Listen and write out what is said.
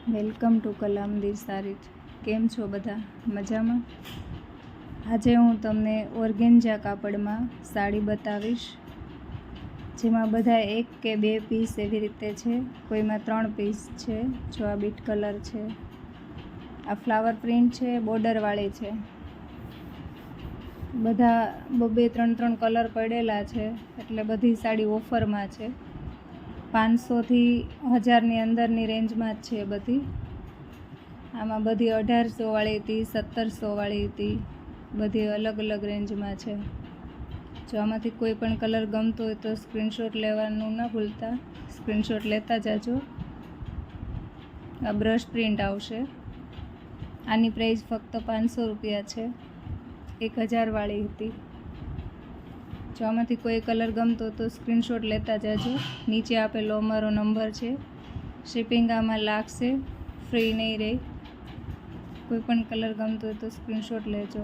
Welcome to કલામદી સારીજ. કેમ છો બધા? મજામાં? આજે હું તમને ઓર્ગેન્જા કાપડમાં સાડી બતાવીશ, જેમાં બધા 1 કે 2 પીસ એવી રીતે છે, કોઈમાં 3 પીસ છે. જો આ બીટ કલર છે, આ ફ્લાવર પ્રિન્ટ છે, બોર્ડરવાળી છે. બધા 2-3 કલર પડેલા છે, એટલે બધી સાડી ઓફરમાં છે. 500 થી 1000ની અંદરની રેન્જમાં જ છે બધી. આમાં બધી 1800 વાળી હતી, 1700 વાળી હતી, બધી અલગ અલગ રેન્જમાં છે. જો આમાંથી કોઈ પણ કલર ગમતો હોય તો સ્ક્રીનશોટ લેવાનું ન ભૂલતા, સ્ક્રીનશોટ લેતા જાજો. આ બ્રશ પ્રિન્ટ આવશે. આની પ્રાઇસ ફક્ત 500 રૂપિયા છે. 1000 વાળી હતી. જો આમાંથી કોઈ કલર ગમતો તો સ્ક્રીનશોટ લેતા જાજો. નીચે આપેલો અમારો નંબર છે. શિપિંગ આમાં લાગશે, ફ્રી નહીં રહે. કોઈ પણ કલર ગમતો હોય તો સ્ક્રીનશોટ લેજો.